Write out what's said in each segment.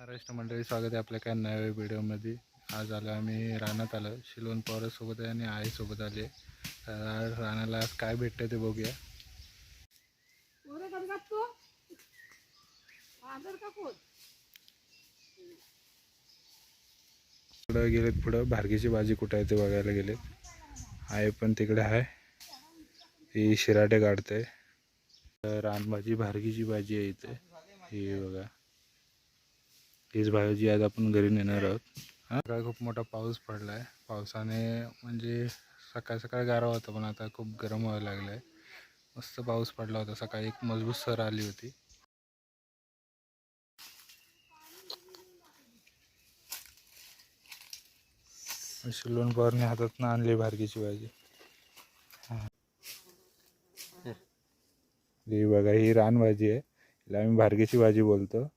महाराष्ट्र मंडळी, स्वागत आहे आपल्या काय नव्या व्हिडिओमध्ये. आज आलो आम्ही रानात आलो. शिलोन पवारासोबत आहे आणि आईसोबत आले. रानाला आज काय भेटतं ते बघूया. पुढं गेलेत, पुढं भारगीची भाजी कुठं आहे ते बघायला गेलेत. आई पण तिकडे आहे, ही शिराटे काढते. रानभाजी भारगीची भाजी आहे इथे, ही बघा. हीच भाजी आज आपण घरी नेणार आहोत. काय खूप मोठा पाऊस पडलाय. पावसाने म्हणजे सकाळ सकाळ गारवा होता, पण आता खूप गरम व्हायला लागलाय. मस्त पाऊस पडला होता सकाळी, एक मजबूत सर आली होती. शिलोन पवारने हातातनं आणली भारगीची भाजी. ही बघा, ही रानभाजी आहे, हिला आम्ही भारगीची भाजी बोलतो.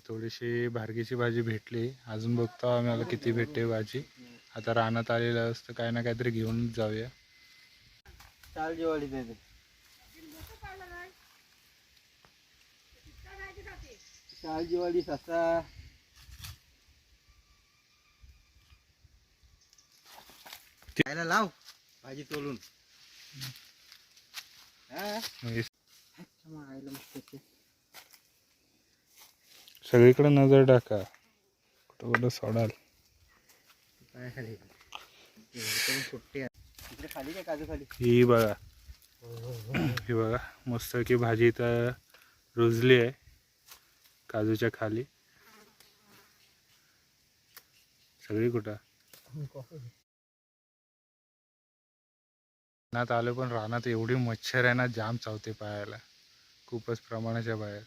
थोडीशी भारगीची भाजी भेटली, अजून बघतो आम्हाला किती भेटते भाजी. आता रानात आलेलं असतं, काय ना काहीतरी घेऊन जाऊया. शाळजीवाडी ससा खायला लाव भाजी तोलून. सगळीकडे नजर टाका, कुठं कुठं सोडाल. खाली काय काजू खाली ही बघा, ही बघा मस्त की भाजी तर रुजली आहे काजूच्या खाली. सगळी कुठं रानात आलो, पण रानात एवढी मच्छर आहे ना, जाम चावते पायाला, खूपच प्रमाणाच्या बाहेर.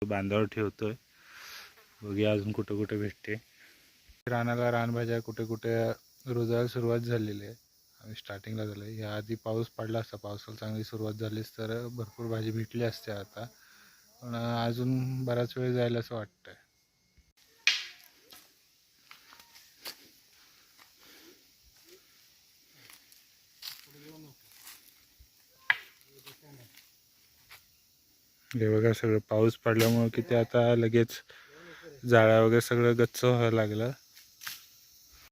बांधावर ठेवतोय, बघूया अजून कुठं कुठे भेटते. रानाला रानभाज्या कुठे कुठे रुजायला सुरुवात झालेली आहे. आम्ही स्टार्टिंगला झालं आहे. या आधी पाऊस पडला असता, पावसाला चांगली सुरुवात झालीच तर भरपूर भाजी भेटली असते आता, पण अजून बराच वेळ जायला असं वाटतंय. हे बघा, सगळं पाऊस पडल्यामुळे किती आता लगेच जाळ्या वगैरे सगळं गच्च व्हायला लागलं.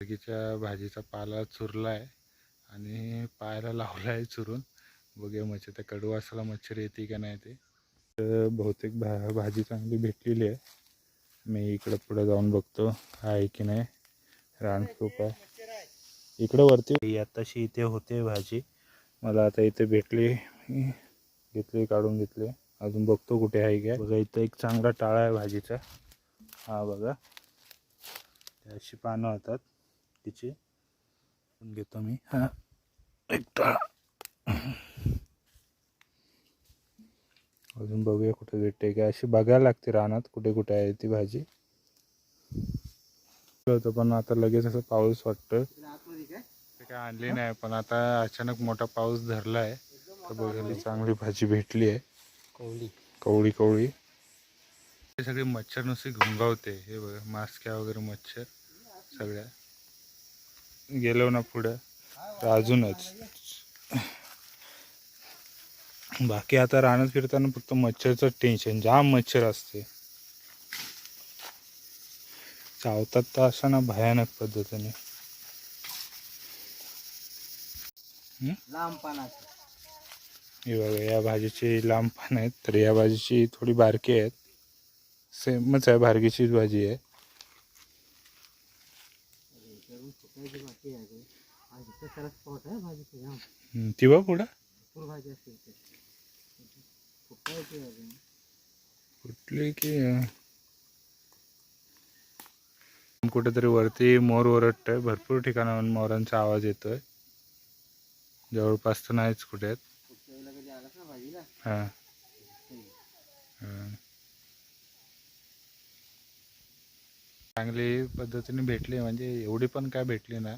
बाकीच्या भाजीचा पाला चुरला आहे आणि पायाला लावला आहे चुरून. बघूया मच्छर, त्या कडू वासाला मच्छर येते का नाही ते. बहुतेक भाजी चांगली भेटलेली आहे. मी इकडं पुढे जाऊन बघतो आहे की नाही. रान खूप आहे इकडं वरती. आताशी इथे होते भाजी, मला आता इथे भेटली, घेतली, काढून घेतली. अजून बघतो कुठे आहे काय. बघा, इथं एक चांगला टाळा आहे भाजीचा. हा बघा, अशी पानं होतात तिची, घेतो मी. हा एक टाळा. अजून बघूया कुठे भेटते काय. अशी बघायला लागते रानात कुठे कुठे आहे ती भाजी. होतं पण आता लगेच असं पाऊस वाटतं, काय आणली नाही. पण आता अचानक मोठा पाऊस धरला आहे, तर बघायला चांगली भाजी भेटली आहे. कवळी कवळी कवळी. हे सगळे मच्छर नुसते घुंगावते. हे बघा, मास्क्या वगैरे मच्छर सगळ्या. गेलो ना पुढं तर अजूनच. बाकी आता रानात फिरताना फक्त मच्छरचं टेन्शन, जाम मच्छर असते. चावतात तर असा ना भयानक पद्धतीने. लांब पानाचं. हे बघा, या भाजीची लांब पान आहेत, तर या भाजीची थोडी बारकी आहेत. सेमच आहे, भारगीचीच भाजी आहे. ती बघ पुढं कुठली की कुठेतरी वरती मोर ओरडतोय. भरपूर ठिकाणाहून मोरांचा आवाज येतोय, जवळपास तर नाहीच कुठे आहेत. हां चांगली पद्धतीने भेटली, म्हणजे एवढी पण काय भेटली ना.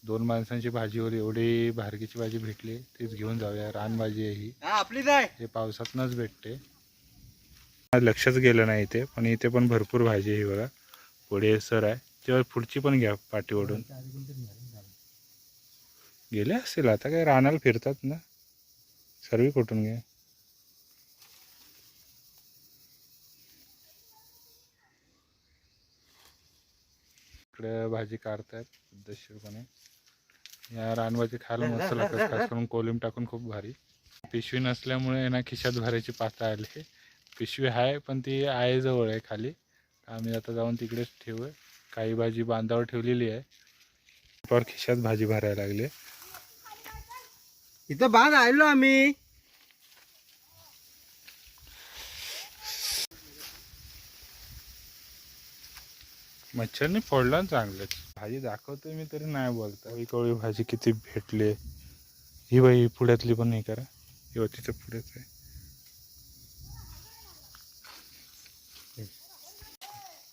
2 माणसांची भाजीवर एवढी भारगीची भाजी भेटली, तीच घेऊन जाऊया. रानभाजी आहे ही, आपलीच आहे. हे पावसातनच भेटते. लक्षच गेलं नाही इथे, पण इथे पण भरपूर भाजी आहे बघा. पुढे सर आहे तेव्हा पुढची पण घ्या पाठी ओढून. गेले असतील आता, काय रानाला फिरतात ना, सर्वी कुठून घ्या. इकडे भाजी काढतायत पद्धतशीरपणे. या रानभाजी खायला मस्त लागतात, खास करून कोलिम टाकून खूप भारी. पिशवी नसल्यामुळे ना खिशात भरायची पाता आली. पिशवी आहे पण ती आईजवळ आहे खाली. आम्ही आता जाऊन तिकडेच ठेवू. काही भाजी बांधावर ठेवलेली आहे, पर खिशात भाजी भरायला लागली. इथं बांध आलो आम्ही. मच्छरनी फोडला चांगलंच. भाजी दाखवतोय मी तरी नाही बोलता. कवळी भाजी किती भेटली. ही बाई पुढ्यातली पण नाही करा, ही तिच्या पुढेच आहे.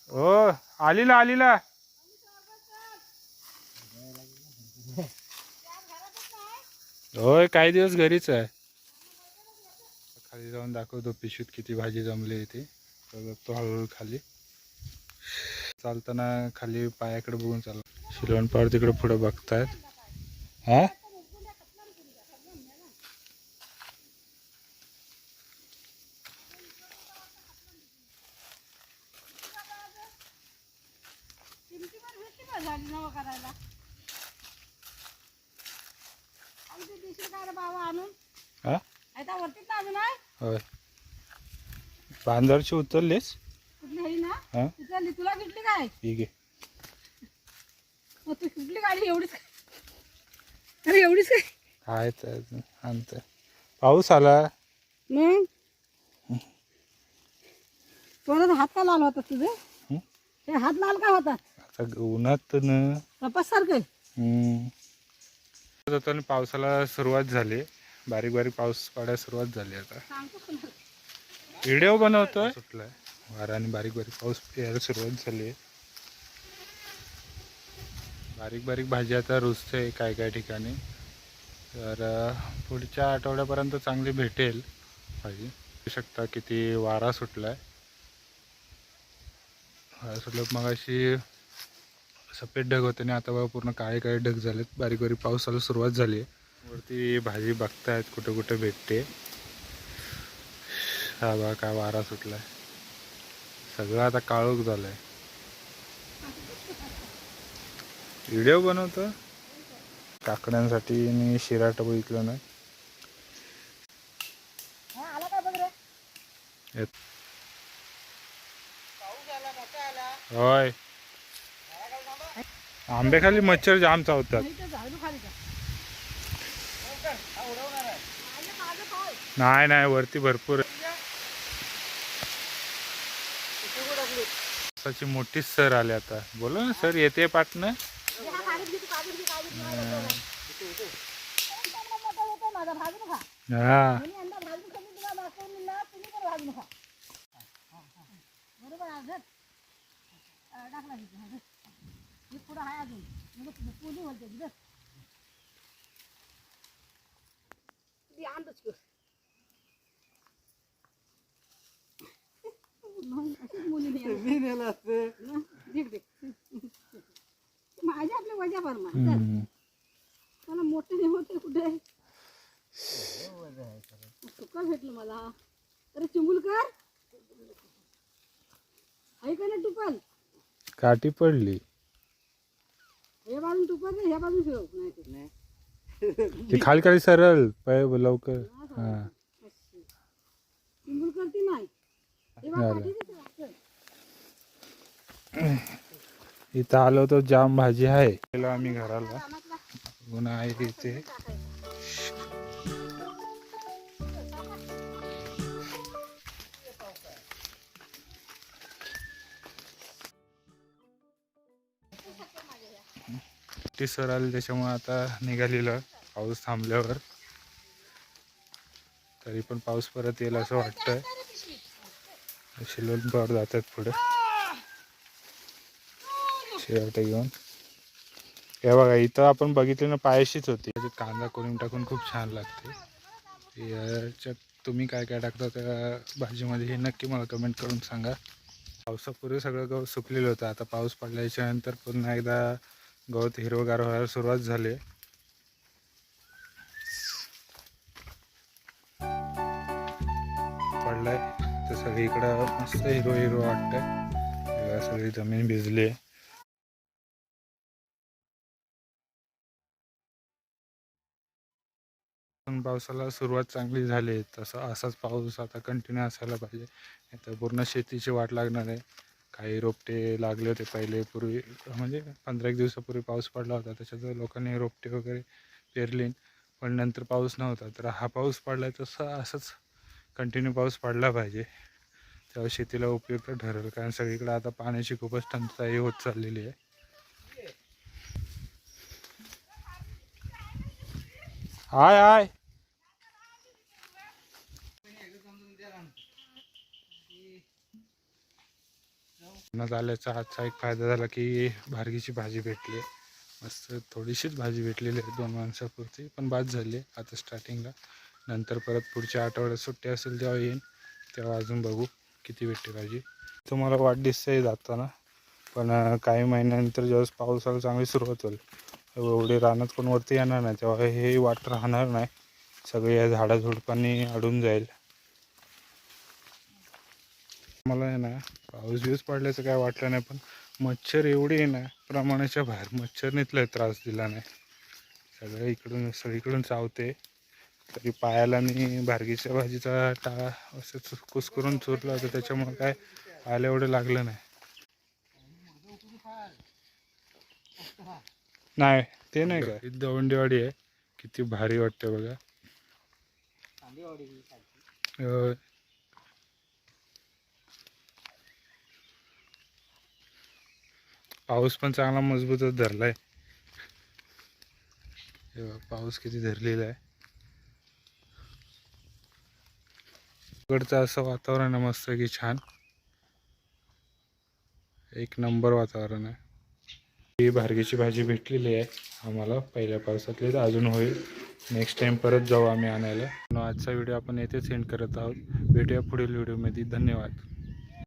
ओ आलीला आलीला. होय काही दिवस घरीच आहे. खाली जाऊन दाखवतो पिशवीत किती भाजी जमली इथे. तो हळूहळू खाली चालताना खाली पायाकडे बघून चालला. शिलवण पावर तिकडे पुढे बघतायत. हा होय बांधावरची उतरलीस. हा तुला घेतली काय ठीक आहे. तू कुठली गाडी एवढीच अरे एवढीच काय काय तर आणत पाऊस आला. मग तोंडात हात का लाल होता तुझे? हं? हे हात लाल का होता? आता उन्हात न तपास सारखं जाताना पावसाला सुरुवात झाली. बारीक बारीक पाऊस पडायला सुरुवात झाली. आता व्हिडिओ बनवतोय. सुटलाय वारा आणि बारीक बारीक पाऊस यायला सुरुवात झाली आहे. बारीक बारीक भाजी आता रुजते काय काय ठिकाणी. तर पुढच्या आठवड्यापर्यंत चांगली भेटेल भाजी. बघू शकता किती वारा सुटलाय. वारा सुटलं मग अशी सफेद ढग होते आणि आता बघा पूर्ण काळे काळे ढग झालेत. बारीक बारीक पावसाला सुरुवात झाली आहे. वरती भाजी बघतायत कुठे कुठे भेटते. हा बघा काय वारा सुटलाय. सगळं आता काळोख झालंय. व्हिडिओ बनवतो काकड्यांसाठी मी शिराट बघितलं नाही. आला काय बघ रे. होय आंब्याखाली मच्छर जाम चावतात. नाही नाही वरती भरपूर ची मोठी सर आले. आता बोला ना सर येते पाटणं. हा मी नेलं असतं. माझ्या आपल्या वजा परमा मला मोठे नाही होते कुठे सुका भेटलं मला. अरे चिंबुलकर ऐका ना टुपल काठी पडली. हे बाजून टुपल ह्या बाजून फिरव नाही ती खाली खाली सरळ पाय लवकर. हा चिंबुलकर ती नाही. इथं आलो तो जाम भाजी आहे. आम्ही घराला गुन्हा आहे इथे. सर आले त्याच्यामुळे आता निघालेलं पाऊस थांबल्यावर. तरी पण पाऊस परत येईल असं वाटतंय. शिलोन पावर जातात पुढे शिराट घेऊन. हे बघा इथं आपण बघितलं ना पायाशीच होती. कांदा कोलिम टाकून खूप छान लागते. याच्यात तुम्ही काय काय टाकता त्या भाजीमध्ये हे नक्की मला कमेंट करून सांगा. पावसापूर्वी सगळं गवत सुकलेलं होतं. आता पाऊस पडल्याच्या नंतर पुन्हा एकदा गवत हिरवगार व्हायला सुरुवात झाली. पडलाय तर सगळीकडं मस्त हिरवं हिरवं वाटतंय. सगळी जमीन भिजली आहे. पण पावसाला सुरुवात चांगली झाली आहे. असाच पाऊस आता कंटिन्यू असायला पाहिजे. आता पूर्ण शेतीची वाट लागणार आहे. काही रोपटे लागले होते पहिले पूर्वी, म्हणजे 15 दिवसापूर्वी पाऊस पडला होता. त्याच्यात लोकांनी रोपटे वगैरे पेरली, पण नंतर पाऊस नव्हता. तर हा पाऊस पडला तसं असंच कंटिन्यू पाऊस पडला पाहिजे, तेव्हा शेतीला उपयुक्त ठरेल. कारण सगळीकडे आता पाण्याची खूपच टंचाई होत चाललेली आहे. हाय हाय आल्याचा आजचा एक फायदा झाला की भार्गीची भाजी भेटली. मस्त थोडीशीच भाजी भेटलेली आहे 2 माणसापुरती, पण बाद झाली आता स्टार्टिंगला. नंतर परत पुढच्या आठवड्यात सुट्टी असेल तेव्हा येईन, तेव्हा अजून बघू किती भेटते भाजी. तुम्हाला वाट दिसतंय जाताना, पण काही महिन्यानंतर जेव्हा पावसाला चांगली सुरुवात होईल, एवढे रानात कोण वरती येणार नाही, तेव्हा हे वाट राहणार नाही. सगळे या झाडाझुडपांनी अडून जाईल. मला आहे ना पाऊस बिऊस पडल्याचं काय वाटलं नाही, पण मच्छर एवढे आहे ना प्रमाणाच्या बाहेर. मच्छरने लय त्रास दिला नाही. सगळं इकडून सगळीकडून चावते. तरी पायाला मी भार्गीच्या भाजीचा असंच कुस्करून चुरला होता, त्याच्यामुळे काय पायाला एवढं लागलं नाही. नाही ते नाही का दवंडीवाडी आहे. किती भारी वाटते बघा. पाऊस पण चांगला मजबूतच धरलाय. पाऊस किती धरलेला आहे. इकडचं असं वातावरण आहे मस्त की छान, एक नंबर वातावरण आहे. ही भार्गीची भाजी भेटलेली आहे आम्हाला पहिल्या पावसातली, तर अजून होईल. नेक्स्ट टाइम परत जाऊ आम्ही आणायला. आजचा व्हिडिओ आपण येथेच एंड करत आहोत. भेटूया पुढील व्हिडिओमध्ये. धन्यवाद.